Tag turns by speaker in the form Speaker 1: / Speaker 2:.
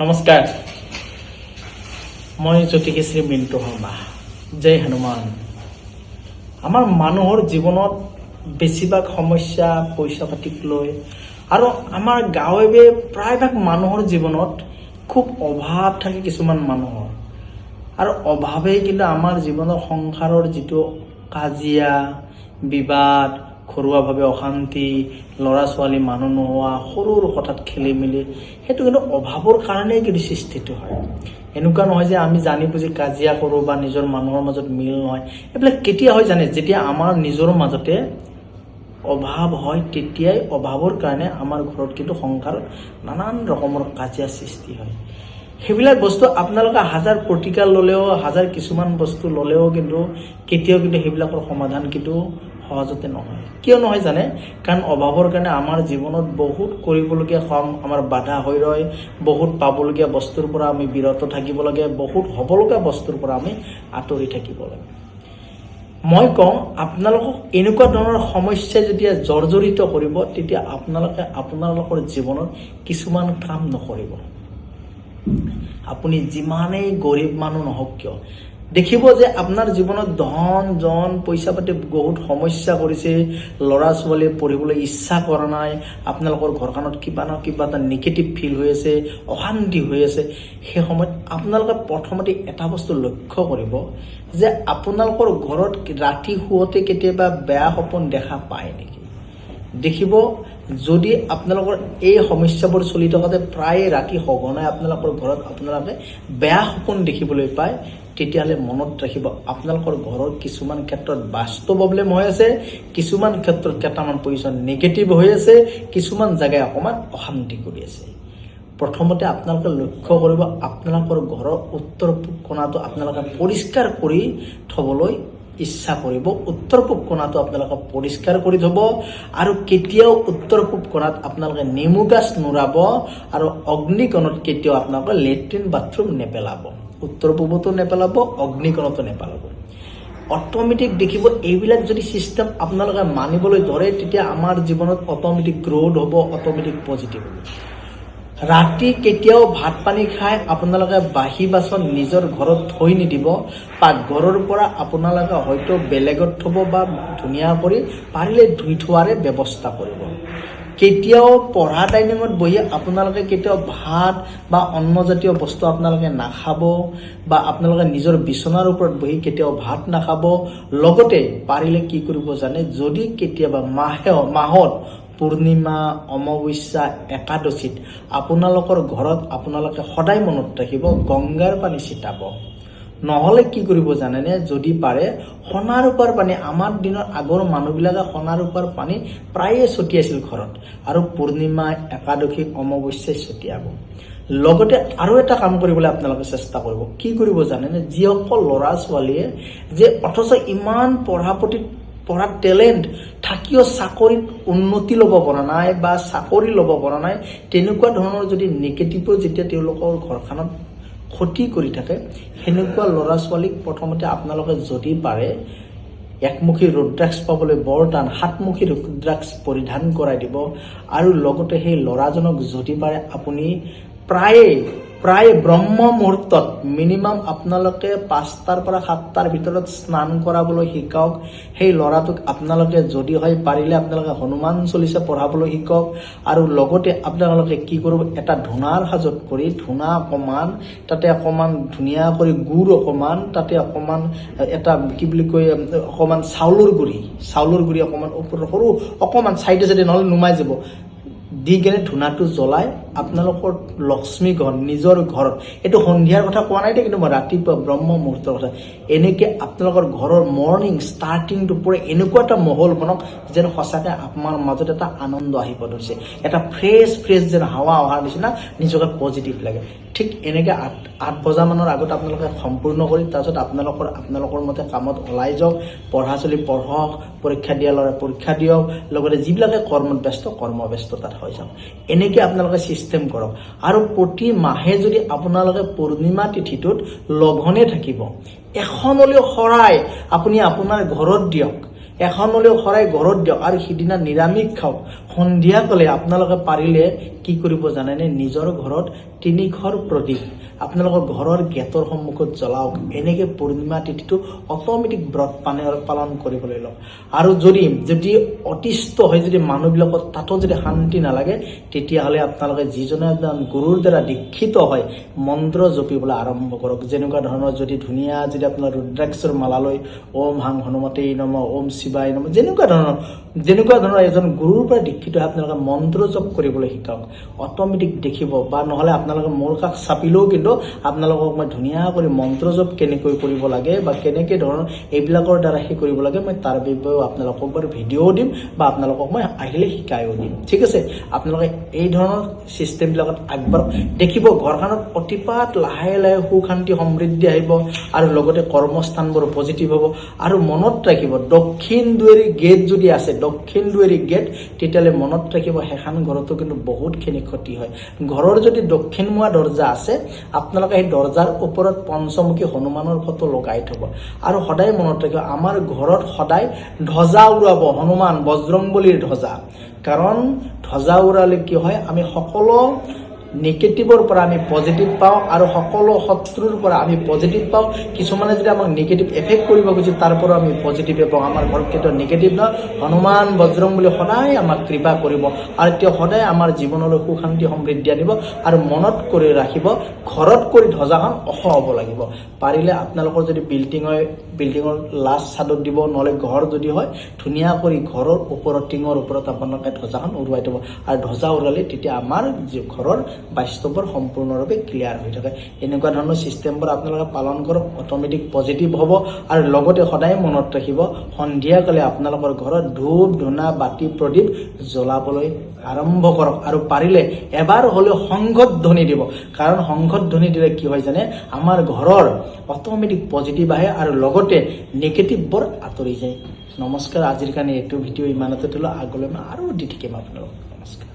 Speaker 1: নমস্কাৰ, মই জ্যোতিষী মিণ্টু শৰ্মা। জয় হনুমান। আমাৰ মানুহৰ জীৱনত বেছিভাগ সমস্যা পইচা পাতিক লৈ আৰু আমাৰ গাঁৱে প্ৰায়ভাগ মানুহৰ জীৱনত খুব অভাৱ থাকে কিছুমান মানুহৰ, আৰু অভাৱেই কিন্তু আমাৰ জীৱনৰ সংসাৰৰ যিটো কাজিয়া বিবাদ, ঘৰুৱাভাৱে অশান্তি, ল'ৰা ছোৱালী মানুহ নোহোৱা, সৰু সৰু কথাত খেলি মেলি, সেইটো কিন্তু অভাৱৰ কাৰণেই কিন্তু সৃষ্টিটো হয়। এনেকুৱা নহয় যে আমি জানি বুজি কাজিয়া কৰোঁ বা নিজৰ মানুহৰ মাজত মিল নহয়। এইবিলাক কেতিয়া হয় জানে? যেতিয়া আমাৰ নিজৰ মাজতে অভাৱ হয়, তেতিয়াই অভাৱৰ কাৰণে আমাৰ ঘৰত কিন্তু সংসাৰত নানান ৰকমৰ কাজিয়া সৃষ্টি হয়। সেইবিলাক বস্তু আপোনালোকে হাজাৰ প্ৰতিকাৰ ল'লেও, হাজাৰ কিছুমান বস্তু ল'লেও কিন্তু কেতিয়াও কিন্তু সেইবিলাকৰ সমাধান কিন্তু সহজতে নহয়। কিয় নহয় জানে? কাৰণ অভাৱৰ কাৰণে আমাৰ জীৱনত বহুত কৰিবলগীয়া কাম আমাৰ বাধা হৈ ৰয়, বহুত পাবলগীয়া বস্তুৰ পৰা আমি বিৰত থাকিব লাগে, বহুত হ'বলগীয়া বস্তুৰ পৰা আমি আঁতৰি থাকিব লাগে। মই কওঁ, আপোনালোকক এনেকুৱা ধৰণৰ সমস্যাই যেতিয়া জৰ্জৰিত কৰিব, তেতিয়া আপোনালোকে আপোনালোকৰ জীৱনত কিছুমান কাম নকৰিব। আপুনি যিমানেই গৰীব মানুহ নহওক কিয়, দেখিব যে আপোনাৰ জীৱনত ধন জন পইচা পাতি বহুত সমস্যা কৰিছে, ল'ৰা ছোৱালী পঢ়িবলৈ ইচ্ছা কৰা নাই, আপোনালোকৰ ঘৰখনত কিবা না কিবা এটা নিগেটিভ ফিল হৈ আছে, অশান্তি হৈ আছে। সেই সময়ত আপোনালোকে প্ৰথমতে এটা বস্তু লক্ষ্য কৰিব যে আপোনালোকৰ ঘৰত ৰাতি শুৱতে কেতিয়াবা বেয়া সপোন দেখা পায় নেকি? দেখিব, যদি আপোনালোকৰ এই সমস্যাবোৰ চলি থকাতে প্ৰায় ৰাতি সঘনাই আপোনালোকৰ ঘৰত আপোনালোকে বেয়া সপোন দেখিবলৈ পায়, তেতিয়াহ'লে মনত ৰাখিব আপোনালোকৰ ঘৰৰ কিছুমান ক্ষেত্ৰত বাস্তৱ প্ৰব্লেম হৈ আছে, কিছুমান ক্ষেত্ৰত কেইটামান পজিশ্যন নিগেটিভ হৈ আছে, কিছুমান জেগাই অকণমান অশান্তি কৰি আছে। প্ৰথমতে আপোনালোকে লক্ষ্য কৰিব, আপোনালোকৰ ঘৰৰ উত্তৰ পূব কোণাটো আপোনালোকে পৰিষ্কাৰ কৰি থ'বলৈ ইচ্ছা কৰিব। উত্তৰ পূব কোণাটো আপোনালোকে পৰিষ্কাৰ কৰি থ'ব, আৰু কেতিয়াও উত্তৰ পূব কোণাত আপোনালোকে নেমু গাছ নুৰাব, আৰু অগ্নিকোণত কেতিয়াও আপোনালোকে লেট্ৰিন বাথৰুম নেপেলাব। উত্তৰ পূবতো নেপেলাব, অগ্নিকোণতো নেপেলাব। অট'মেটিক দেখিব, এইবিলাক যদি চিষ্টেম আপোনালোকে মানিবলৈ ধৰে, তেতিয়া আমাৰ জীৱনত অট'মেটিক গ্ৰ'থ হ'ব, অট'মেটিক পজিটিভ হ'ব। ৰাতি কেতিয়াও ভাত পানী খাই আপোনালোকে বাঢ়ি বাচন নিজৰ ঘৰত থৈ নিদিব। পাকঘৰৰ পৰা আপোনালোকে হয়তো বেলেগত থ'ব বা ধুনীয়া কৰি পাৰিলে ধুই থোৱাৰে ব্যৱস্থা কৰিব। কেতিয়াও পঢ়া ডাইনিঙত বহি আপোনালোকে কেতিয়াও ভাত বা অন্নজাতীয় বস্তু আপোনালোকে নাখাব, বা আপোনালোকে নিজৰ বিচনাৰ ওপৰত বহি কেতিয়াও ভাত নাখাব। লগতে পাৰিলে কি কৰিব জানে? যদি কেতিয়াবা মাহত পূৰ্ণিমা, অমাৱস্যা, একাদশীত আপোনালোকৰ ঘৰত আপোনালোকে সদায় মনত ৰাখিব, গংগাৰ পানী ছিটাব। নহ'লে কি কৰিব জানেনে? যদি পাৰে সোণা ৰূপাৰ পানী, আমাৰ দিনৰ আগৰ মানুহবিলাকে সোণা ৰূপাৰ পানী প্ৰায়ে ছটিয়াইছিল ঘৰত, আৰু পূৰ্ণিমা, একাদশী, অমাৱস্যাই ছটিয়াব। লগতে আৰু এটা কাম কৰিবলৈ আপোনালোকে চেষ্টা কৰিব। কি কৰিব জানেনে? যিসকল ল'ৰা ছোৱালীয়ে যে অথচ ইমান পঢ়াত টেলেণ্ট থাকিও চাকৰিত উন্নতি ল'ব পৰা নাই বা চাকৰি ল'ব পৰা নাই, তেনেকুৱা ধৰণৰ যদি নিগেটিভো যেতিয়া তেওঁলোকৰ ঘৰখনত ক্ষতি কৰি থাকে, সেনেকুৱা ল'ৰা ছোৱালীক প্ৰথমতে আপোনালোকে যদি পাৰে একমুখী ৰুদ্ৰাক্ষ পাবলৈ বৰ টান, সাতমুখী ৰুদ্ৰাক্ষ পৰিধান কৰাই দিব। আৰু লগতে সেই ল'ৰাজনক যদি পাৰে আপুনি প্ৰায় ব্ৰহ্ম মুহূৰ্তত মিনিমাম আপোনালোকে 5টাৰ পৰা 7টাৰ ভিতৰত স্নান কৰাবলৈ শিকাওক। সেই ল'ৰাটোক আপোনালোকে যদি হয় পাৰিলে আপোনালোকে হনুমান চলিচা পঢ়াবলৈ শিকাওক। আৰু লগতে আপোনালোকে কি কৰিব, এটা ধূনাৰ সাজত কৰি, ধূনা অকণমান, তাতে অকণমান ধুনীয়া কৰি গুড় অকণমান, তাতে অকণমান এটা কি বুলি কয়, অকণমান চাউলৰ গুড়ি অকণমান ওপৰত সৰু অকণমান চাইডে নহ'লে নুমাই যাব, দি কেনে ধূনাটো জ্বলাই আপোনালোকৰ লক্ষ্মী ঘৰ, নিজৰ ঘৰত, এইটো সন্ধিয়াৰ কথা কোৱা নাই, কিন্তু মই ৰাতিপুৱা ব্ৰহ্ম মুহূৰ্তৰ কথা, এনেকৈ আপোনালোকৰ ঘৰৰ মৰ্ণিং ষ্টাৰ্টিংটো পৰে এনেকুৱা এটা মহল বনাওক যেন সঁচাকৈ আপোনাৰ মাজত এটা আনন্দ আহিব ধৰিছে, এটা ফ্ৰেছ যেন হাৱা অহাৰ নিচিনা নিজকে পজিটিভ লাগে। ঠিক এনেকৈ 8 বজামানৰ আগত আপোনালোকে সম্পূৰ্ণ কৰি, তাৰপিছত আপোনালোকৰ মতে কামত ওলাই যাওক। পঢ়া চলি পঢ়ক, পৰীক্ষা দিয়া ল'ৰা পৰীক্ষা দিয়ক, লগতে যিবিলাকে কৰ্মত ব্যস্ত কৰ্মব্যস্ততাত হৈ যাওক। এনেকৈ আপোনালোকে চিষ্টেম কৰক। আৰু প্ৰতি মাহে যদি আপোনালোকে পূৰ্ণিমা তিথিটোত লঘনে থাকিব, এখন হ'লেও শৰাই আপুনি আপোনাৰ ঘৰত দিয়ক, এখন হ'লেও শৰাই ঘৰত দিয়ক, আৰু সিদিনা নিৰামিষ খাওক। সন্ধিয়া কলে আপোনালোকে পাৰিলে কি কৰিব জানেনে, নিজৰ ঘৰত 3 ঘৰ প্ৰদীপ আপোনালোকৰ ঘৰৰ গেটৰ সন্মুখত জ্বলাওক। এনেকে পূৰ্ণিমা তিথিটো অট'মেটিক ব্ৰত পালন কৰিবলৈ লওক। আৰু যদি অতিষ্ঠ হয়, যদি মানুহবিলাকৰ তাতো যদি শান্তি নালাগে, তেতিয়াহ'লে আপোনালোকে যিজনে গুৰুৰ দ্বাৰা দীক্ষিত হয় মন্ত্ৰ জপিবলৈ আৰম্ভ কৰক। যেনেকুৱা ধৰণৰ যদি ধুনীয়া যদি আপোনাৰ ৰুদ্ৰাক্ষৰ মালা লৈ ওম হাং হনুমতেই নমঃ, ওম শিৱায় নমঃ, যেনেকুৱা ধৰণৰ এজন গুৰুৰ পৰা দীক্ষিত হয় আপোনালোকে মন্ত্ৰ জপ কৰিবলৈ শিকাওক। অট'মেটিক দেখিব, বা নহ'লে আপোনালোকে মোৰ কাষ চাপিলেও কিন্তু আপোনালোকক মই ধুনীয়া কৰি মন্ত্ৰ জপ কেনেকৈ কৰিব লাগে বা কেনেকৈ ধৰণৰ এইবিলাকৰ দ্বাৰা কৰিব লাগে, মই তাৰ বিষয়েও আপোনালোকক বাৰু ভিডিঅ' দিম বা আপোনালোকক মই আহিলে শিকাইও দিম। ঠিক আছে, আপোনালোকে এই ধৰণৰ চিষ্টেমবিলাকত আগবাঢ়ক। দেখিব ঘৰখনত অতিপাত লাহে লাহে সুখ শান্তি সমৃদ্ধি আহিব আৰু লগতে কৰ্মস্থানবোৰ পজিটিভ হ'ব। আৰু মনত ৰাখিব, দক্ষিণ দুৱাৰী গেট যদি আছে, দক্ষিণ দুৱাৰী গেট, তেতিয়াহ'লে মনত ৰাখিব সেইখন ঘৰতো কিন্তু বহুতখিনি ক্ষতি হয়। ঘৰৰ যদি দক্ষিণমুৱা দৰ্জা আছে, আপোনালোকে সেই দৰ্জাৰ ওপৰত পঞ্চমুখী হনুমানৰ ফটো লগাই থব। আৰু সদায় মনত ৰাখিব, আমাৰ ঘৰত সদায় ধ্বজা উৰাব, হনুমান বজৰংবলীৰ ধ্বজা। কাৰণ ধ্বজা উৰালে কি হয়, আমি সকলো নিগেটিভৰ পৰা আমি পজিটিভ পাওঁ আৰু সকলো শত্ৰুৰ পৰা আমি পজিটিভ পাওঁ। কিছুমানে যদি আমাক নিগেটিভ এফেক্ট কৰিব খুজিছে, তাৰ পৰা আমি পজিটিভে পাওঁ। আমাৰ ঘৰত কেতিয়াও নিগেটিভ নহয়। হনুমান বজৰংবলী সদায় আমাক কৃপা কৰিব আৰু তেওঁ সদায় আমাৰ জীৱনলৈ সুখ শান্তি সমৃদ্ধি আনিব। আৰু মনত কৰি ৰাখিব, ঘৰত কৰি ধ্বজাখন ওখ হ'ব লাগিব। পাৰিলে আপোনালোকৰ যদি বিল্ডিঙৰ লাষ্ট ছাদত দিব, নহ'লে ঘৰ যদি হয় ধুনীয়া কৰি ঘৰৰ ওপৰত টিঙৰ ওপৰত আপোনালোকে ধ্বজাখন উৰুৱাই থব। আৰু ধ্বজা উৰুৱালে তেতিয়া আমাৰ ঘৰৰ বাস্তৱৰ সম্পূৰ্ণৰূপে ক্লিয়াৰ হৈ থাকে। এনেকুৱা ধৰণৰ চিষ্টেমবোৰ আপোনালোকে পালন কৰক, অট'মেটিক পজিটিভ হ'ব। আৰু লগতে সদায় মনত ৰাখিব, সন্ধিয়াকালে আপোনালোকৰ ঘৰত ধূপ ধূনা বাতি প্ৰদীপ জ্বলাবলৈ আৰম্ভ কৰক। আৰু পাৰিলে এবাৰ হ'লেও সংঘত ধ্বনি দিব। কাৰণ সংঘত ধ্বনি দিলে কি হয় জানে, আমাৰ ঘৰৰ অট'মেটিক পজিটিভ আহে আৰু লগতে নিগেটিভবোৰ আঁতৰি যায়। নমস্কাৰ, আজিৰ কাৰণে এইটো ভিডিঅ' ইমানতে থ'লো। আগলৈ মই আৰু দি থাকিম আপোনালোকক। নমস্কাৰ।